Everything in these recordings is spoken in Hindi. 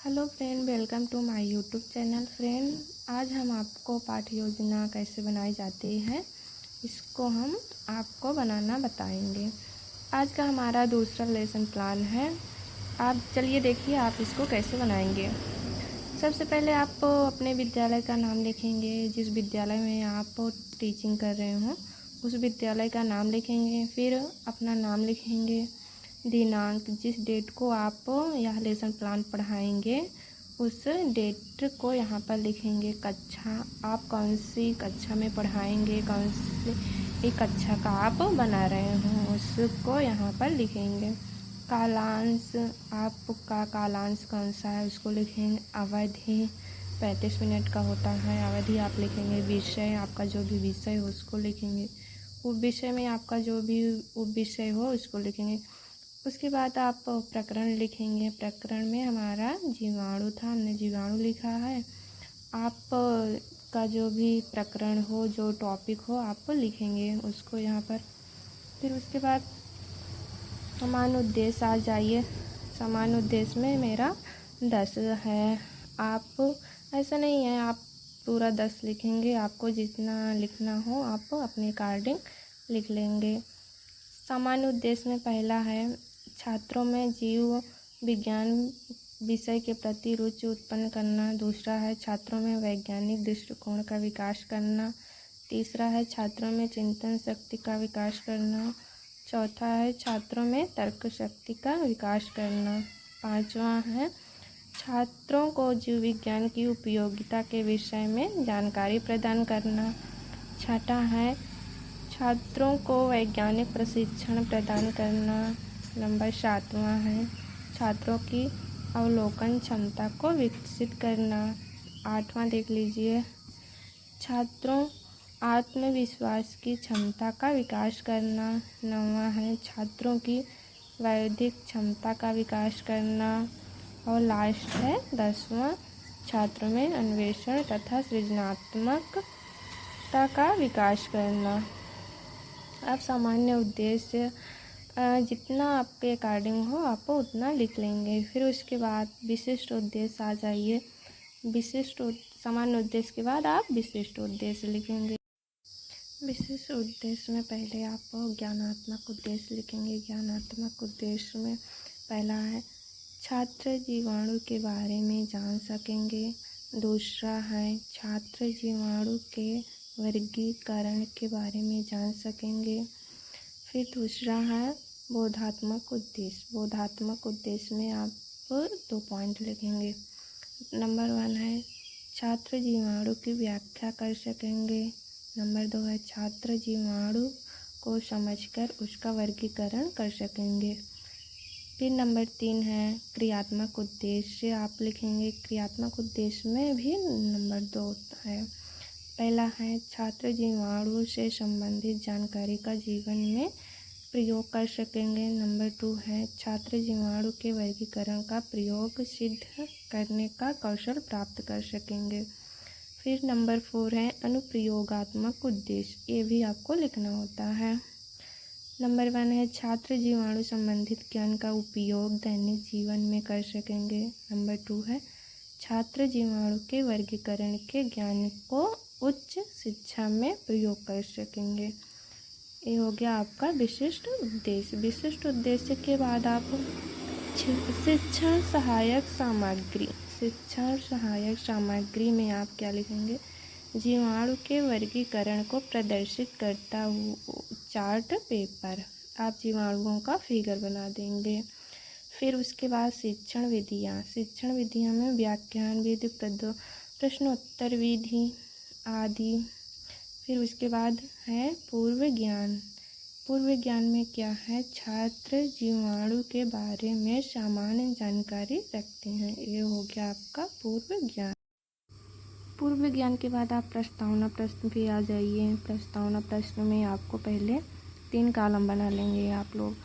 Hello friend, welcome to my YouTube channel. Friend, आज हम आपको पाठ योजना कैसे बनाई जाती है इसको हम आपको बनाना बताएंगे। आज का हमारा दूसरा लेसन प्लान है। आप चलिए देखिए आप इसको कैसे बनाएंगे। सबसे पहले आप अपने विद्यालय का नाम लिखेंगे। जिस विद्यालय में आप टीचिंग कर रहे हो उस विद्यालय का नाम लिखेंगे। फिर अपना नाम लिखेंगे, दिनांक, जिस डेट को आप यह लेसन प्लान पढ़ाएंगे उस डेट को यहाँ पर लिखेंगे। कक्षा, आप कौन सी कक्षा में पढ़ाएंगे, कौन सी कक्षा का आप बना रहे हो उसको यहाँ पर लिखेंगे। कालांश, आपका कालांश कौन सा है उसको लिखेंगे। अवधि 35 मिनट का होता है, अवधि आप लिखेंगे। विषय, आपका जो भी विषय हो उसको लिखेंगे। उप विषय में आपका जो भी उप विषय हो उसको लिखेंगे। उसके बाद आप प्रकरण लिखेंगे। प्रकरण में हमारा जीवाणु था, हमने जीवाणु लिखा है। आप का जो भी प्रकरण हो, जो टॉपिक हो, आप लिखेंगे उसको यहाँ पर। फिर उसके बाद समान उद्देश्य आ जाइए। समान उद्देश्य में मेरा 10 है। आप ऐसा नहीं है आप पूरा 10 लिखेंगे, आपको जितना लिखना हो आप अपने अकॉर्डिंग लिख लेंगे। सामान्य उद्देश्य में पहला है छात्रों में जीव विज्ञान विषय के प्रति रुचि उत्पन्न करना। दूसरा है छात्रों में वैज्ञानिक दृष्टिकोण का विकास करना। तीसरा है छात्रों में चिंतन शक्ति का विकास करना। चौथा है छात्रों में तर्क शक्ति का विकास करना। पांचवा है छात्रों को जीव विज्ञान की उपयोगिता के विषय में जानकारी प्रदान करना। छठा है छात्रों को वैज्ञानिक प्रशिक्षण प्रदान करना। नंबर 7वां है छात्रों की अवलोकन क्षमता को विकसित करना। 8वां देख लीजिए, छात्रों आत्मविश्वास की क्षमता का विकास करना। 9वां है छात्रों की बौद्धिक क्षमता का विकास करना। और लास्ट है 10वां छात्रों में अन्वेषण तथा सृजनात्मकता का विकास करना। आप सामान्य उद्देश्य जितना आपके अकॉर्डिंग हो आप उतना लिख लेंगे। फिर उसके बाद विशिष्ट उद्देश्य आ जाइए। सामान्य उद्देश्य के बाद आप विशिष्ट उद्देश्य लिखेंगे। विशिष्ट उद्देश्य में पहले आप ज्ञानात्मक उद्देश्य लिखेंगे। ज्ञानात्मक उद्देश्य में पहला है छात्र जीवाणु के बारे में जान सकेंगे। दूसरा है छात्र जीवाणु के वर्गीकरण के बारे में जान सकेंगे। फिर दूसरा है बोधात्मक उद्देश्य। बोधात्मक उद्देश्य में आप 2 पॉइंट लिखेंगे। नंबर 1 है छात्र जीवाणु की व्याख्या कर सकेंगे। नंबर 2 है छात्र जीवाणु को समझकर उसका वर्गीकरण कर सकेंगे। फिर नंबर 3 है क्रियात्मक उद्देश्य आप लिखेंगे। क्रियात्मक उद्देश्य में भी नंबर 2 है। पहला है छात्र जीवाणु से संबंधित जानकारी का जीवन में प्रयोग कर सकेंगे। नंबर 2 है छात्र जीवाणु के वर्गीकरण का प्रयोग सिद्ध करने का कौशल प्राप्त कर सकेंगे। फिर नंबर 4 है अनुप्रयोगात्मक उद्देश्य, ये भी आपको लिखना होता है। नंबर 1 है छात्र जीवाणु संबंधित ज्ञान का उपयोग दैनिक जीवन में कर सकेंगे। नंबर 2 है छात्र जीवाणु के वर्गीकरण के ज्ञान को उच्च शिक्षा में प्रयोग कर सकेंगे। ये हो गया आपका विशिष्ट उद्देश्य। विशिष्ट उद्देश्य के बाद आप शिक्षण सहायक सामग्री। शिक्षण सहायक सामग्री में आप क्या लिखेंगे? जीवाणु के वर्गीकरण को प्रदर्शित करता हुआ चार्ट पेपर। आप जीवाणुओं का फिगर बना देंगे। फिर उसके बाद शिक्षण विधियाँ। शिक्षण विधियों में व्याख्यान विधि, प्रश्नोत्तर विधि आदि। फिर उसके बाद है पूर्व ज्ञान। पूर्व ज्ञान में क्या है? छात्र जीवाणु के बारे में सामान्य जानकारी रखते हैं। ये हो गया आपका पूर्व ज्ञान। पूर्व ज्ञान के बाद आप प्रस्तावना प्रश्न पे आ जाइए। प्रस्तावना प्रश्न में आपको पहले 3 कॉलम बना लेंगे आप लोग।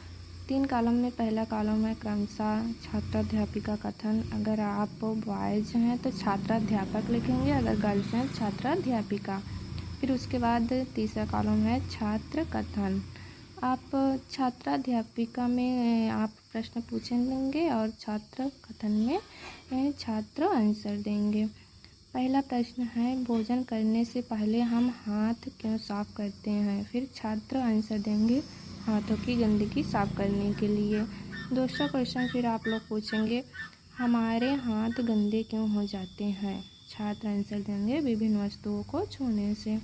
3 कॉलम में पहला कॉलम है क्रमशः छात्राध्यापिका कथन। अगर आप बॉयज़ हैं तो छात्राध्यापक लिखेंगे, अगर गर्ल्स हैं छात्राध्यापिका। फिर उसके बाद तीसरा कॉलम है छात्र कथन। आप छात्राध्यापिका में आप प्रश्न पूछेंगे और छात्र कथन में छात्र आंसर देंगे। पहला प्रश्न है, भोजन करने से पहले हम हाथ क्यों साफ करते हैं? फिर छात्र आंसर देंगे, हाथों की गंदगी साफ करने के लिए। दूसरा क्वेश्चन फिर आप लोग पूछेंगे, हमारे हाथ गंदे क्यों हो जाते हैं? छात्र आंसर देंगे, विभिन्न वस्तुओं को छूने से।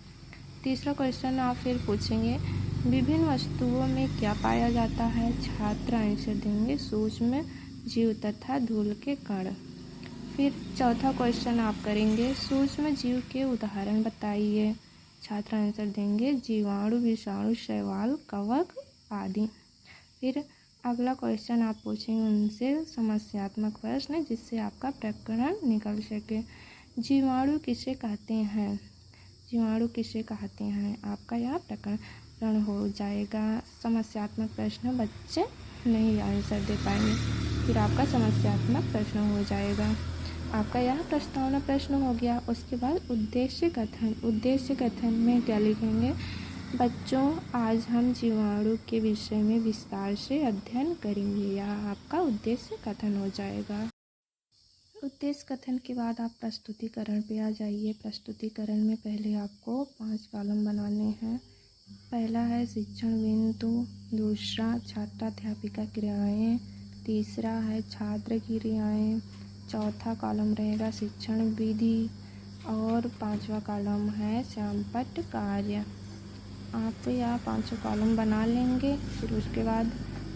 तीसरा क्वेश्चन आप फिर पूछेंगे, विभिन्न वस्तुओं में क्या पाया जाता है? छात्र आंसर देंगे, सूक्ष्म जीव तथा धूल के कण। फिर चौथा क्वेश्चन आप करेंगे, सूक्ष्म जीव के उदाहरण बताइए। छात्र आंसर देंगे, जीवाणु, विषाणु, शैवाल, कवक आदि। फिर अगला क्वेश्चन आप पूछेंगे उनसे समस्यात्मक प्रश्न, जिससे आपका प्रकरण निकल सके। जीवाणु किसे कहते हैं? जीवाणु किसे कहते हैं? आपका यह प्रकरण हो जाएगा। समस्यात्मक प्रश्न बच्चे नहीं आंसर दे पाएंगे, फिर आपका समस्यात्मक प्रश्न हो जाएगा। आपका यह प्रस्तावना प्रश्न हो गया। उसके बाद उद्देश्य कथन। उद्देश्य कथन में क्या लिखेंगे? बच्चों, आज हम जीवाणु के विषय में विस्तार से अध्ययन करेंगे। यह आपका उद्देश्य कथन हो जाएगा। उद्देश्य कथन के बाद आप प्रस्तुतिकरण पे आ जाइए। प्रस्तुतिकरण में पहले आपको 5 कॉलम बनाने हैं। पहला है शिक्षण बिंदु, दूसरा छात्राध्यापिका क्रियाएं, तीसरा है छात्र क्रियाएं, चौथा कॉलम रहेगा शिक्षण विधि और 5वां कॉलम है श्यामपट्ट कार्य। आप यह 5 कॉलम बना लेंगे। फिर उसके बाद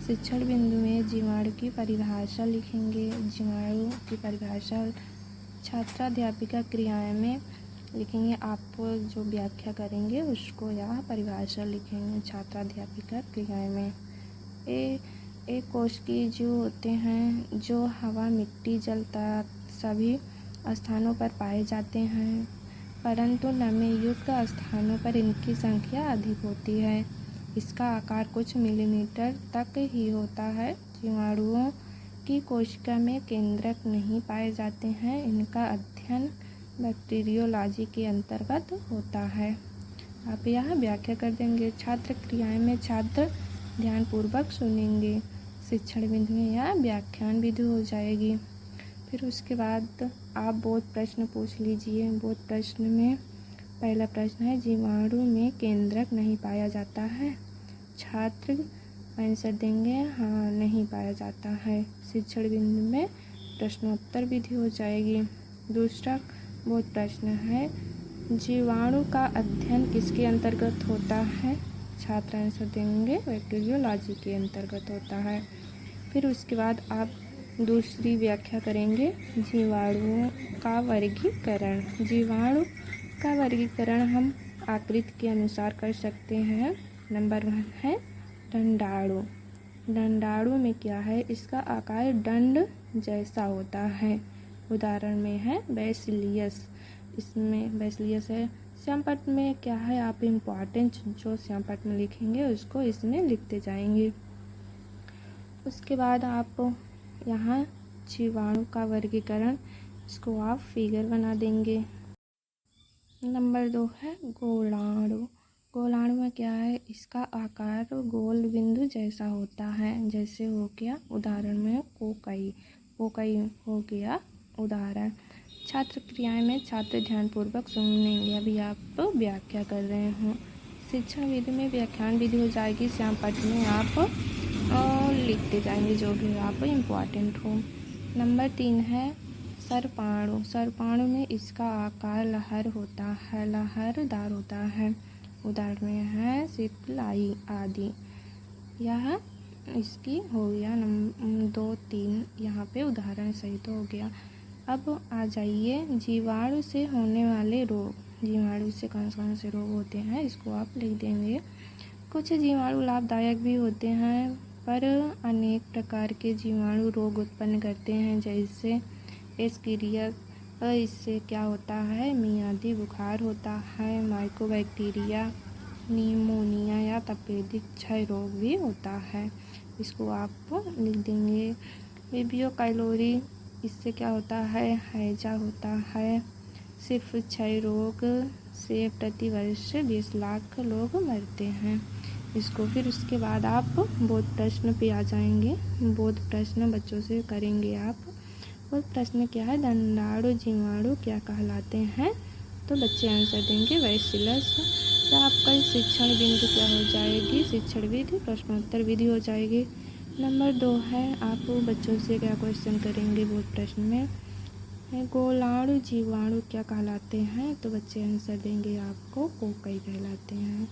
शिक्षण बिंदु में जीवाणु की परिभाषा लिखेंगे। जीवाणु की परिभाषा छात्राध्यापिका क्रियाएं में लिखेंगे। आप जो व्याख्या करेंगे उसको यह परिभाषा लिखेंगे छात्राध्यापिका क्रियाएं में। एक कोशिकीय जीव होते हैं जो हवा, मिट्टी, जल सभी स्थानों पर पाए जाते हैं, परंतु नमी युक्त स्थानों पर इनकी संख्या अधिक होती है। इसका आकार कुछ मिलीमीटर तक ही होता है। जीवाणुओं की कोशिका में केंद्रक नहीं पाए जाते हैं। इनका अध्ययन बैक्टीरियोलॉजी के अंतर्गत होता है। आप यह व्याख्या कर देंगे। छात्र क्रियाएं में छात्र ध्यानपूर्वक सुनेंगे। शिक्षण बिंदु में यह व्याख्यान विधि हो जाएगी। फिर उसके बाद आप बोध प्रश्न पूछ लीजिए। बोध प्रश्न में पहला प्रश्न है, जीवाणु में केंद्रक नहीं पाया जाता है। छात्र आंसर देंगे, हाँ, नहीं पाया जाता है। शिक्षण बिंदु में प्रश्नोत्तर विधि हो जाएगी। दूसरा बोध प्रश्न है, जीवाणु का अध्ययन किसके अंतर्गत होता है? छात्र आंसर देंगे, बैक्टीरियोलॉजी के अंतर्गत होता है। फिर उसके बाद आप दूसरी व्याख्या करेंगे, जीवाणुओं का वर्गीकरण। जीवाणु का वर्गीकरण हम आकृति के अनुसार कर सकते हैं। नंबर 1 है दंडाणु। दंडाणु में क्या है? इसका आकार दंड जैसा होता है। उदाहरण में है बैसिलियस, इसमें बैसिलियस है। श्यामपट्ट में क्या है? आप इम्पॉर्टेंट जो श्यामपट्ट में लिखेंगे उसको इसमें लिखते जाएंगे। उसके बाद आप यहाँ जीवाणु का वर्गीकरण, इसको आप फिगर बना देंगे। नंबर 2 है गोलाणु। गोलाणु में क्या है? इसका आकार गोल बिंदु जैसा होता है। जैसे हो गया उदाहरण में कोकई, कोकई हो गया उदाहरण। छात्र क्रियाएं में छात्र ध्यानपूर्वक सुनेंगे। अभी आप व्याख्या कर रहे हो। शिक्षण विधि में व्याख्यान विधि हो जाएगी। श्यामपट्ट में आप लिखते जाएंगे जो भी आप इम्पॉर्टेंट हो। नंबर 3 है सर्पाणु। सर्पाणु में इसका आकार लहर होता है, लहरदार होता है। उदाहरण में है सितलाई आदि। यह इसकी हो गया 2, 3 यहाँ पे उदाहरण सहित हो गया। अब आ जाइए जीवाणु से होने वाले रोग। जीवाणु से कौन से रोग होते हैं इसको आप लिख देंगे। कुछ जीवाणु लाभदायक भी होते हैं, पर अनेक प्रकार के जीवाणु रोग उत्पन्न करते हैं। जैसे एस्केरिया, इससे क्या होता है? मियादी बुखार होता है। माइकोबैक्टीरिया, निमोनिया या तपेदिक क्षय रोग भी होता है। इसको आप लिख देंगे। विबियो काइलोरी, इससे क्या होता है? हैजा होता है। सिर्फ क्षय रोग से प्रतिवर्ष 20 लाख लोग मरते हैं। इसको। फिर उसके बाद आप बोध प्रश्न पे आ जाएंगे। बोध प्रश्न बच्चों से करेंगे आप। बोध प्रश्न क्या है, दंडाणु जीवाणु क्या कहलाते हैं, तो बच्चे आंसर देंगे बैसिलस। तो आपका शिक्षण बिंदु क्या हो जाएगी, शिक्षण विधि, प्रश्नोत्तर विधि हो जाएगी। नंबर 2 है, आप बच्चों से क्या क्वेश्चन करेंगे बोध प्रश्न में, गोलाणु जीवाणु क्या कहलाते हैं, तो बच्चे आंसर देंगे आपको कोकई कहलाते हैं।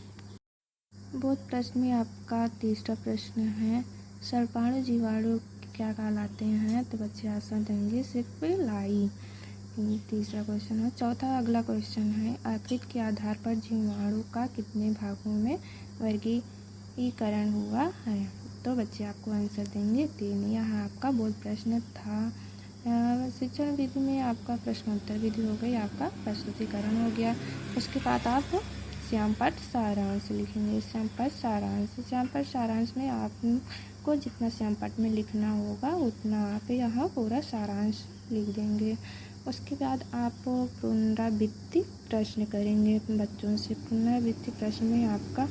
बोध प्रश्न में आपका तीसरा प्रश्न है, सर्पाणु जीवाणु क्या कहलाते हैं, तो बच्चे आंसर देंगे सिर्फ लाई। तीसरा क्वेश्चन है। चौथा अगला क्वेश्चन है, आकृति के आधार पर जीवाणु का कितने भागों में वर्गीकरण हुआ है, तो बच्चे आपको आंसर देंगे 3। यह आपका बोध प्रश्न था। शिक्षण विधि में आपका प्रश्नोत्तर विधि हो गई, आपका प्रस्तुतिकरण हो गया। उसके बाद आप श्यामपट्ट सारांश लिखेंगे। श्यामपट्ट सारांश, श्यामपट्ट सारांश में आपको जितना श्यामपट्ट में लिखना होगा उतना आप यहाँ पूरा सारांश लिख देंगे। उसके बाद आप पुनरावृत्ति प्रश्न करेंगे बच्चों से। पुनरावृत्ति प्रश्न में आपका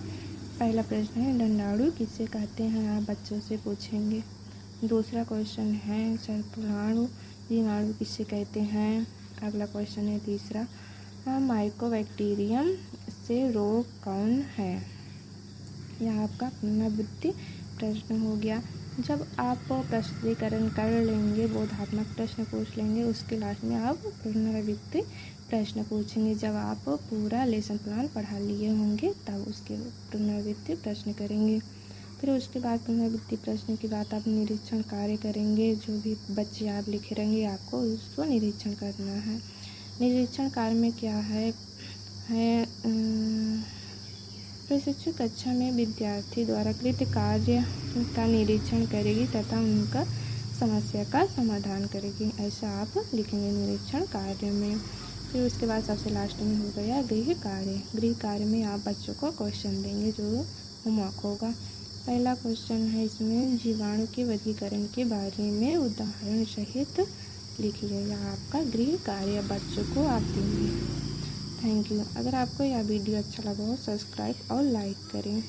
पहला प्रश्न है, दंडाणु किसे कहते हैं, आप बच्चों से पूछेंगे। दूसरा क्वेश्चन है, सर्पाणु जीवाणु किसे कहते हैं। अगला क्वेश्चन है तीसरा, माइकोबैक्टीरियम से रोग कौन है। यह आपका पुनरावृत्ति प्रश्न हो गया। जब आप प्रस्तुतिकरण कर लेंगे, बोधात्मक प्रश्न पूछ लेंगे, उसके लास्ट में आप पुनरावृत्ति प्रश्न पूछेंगे। जब आप पूरा लेसन प्लान पढ़ा लिए होंगे तब उसके पुनरावृत्ति प्रश्न करेंगे। फिर उसके बाद पुनरावृत्ति प्रश्न के बाद आप निरीक्षण कार्य करेंगे। जो भी बच्चे आप लिखे रहेंगे आपको उसको निरीक्षण करना है। निरीक्षण कार्य में क्या है प्रशिक्षक कक्षा में विद्यार्थी द्वारा कृत कार्य का निरीक्षण करेगी तथा उनका समस्या का समाधान करेगी, ऐसा आप लिखेंगे निरीक्षण कार्य में। फिर उसके बाद सबसे लास्ट में हो गया गृह कार्य। गृह कार्य में आप बच्चों को क्वेश्चन देंगे जो होमवर्क होगा। पहला क्वेश्चन है इसमें, जीवाणु के वर्गीकरण के बारे में उदाहरण सहित लिखिए। यह आपका गृह कार्य बच्चों को आप देंगे। Thank you. अगर आपको यह वीडियो अच्छा लगा हो सब्सक्राइब और लाइक करें।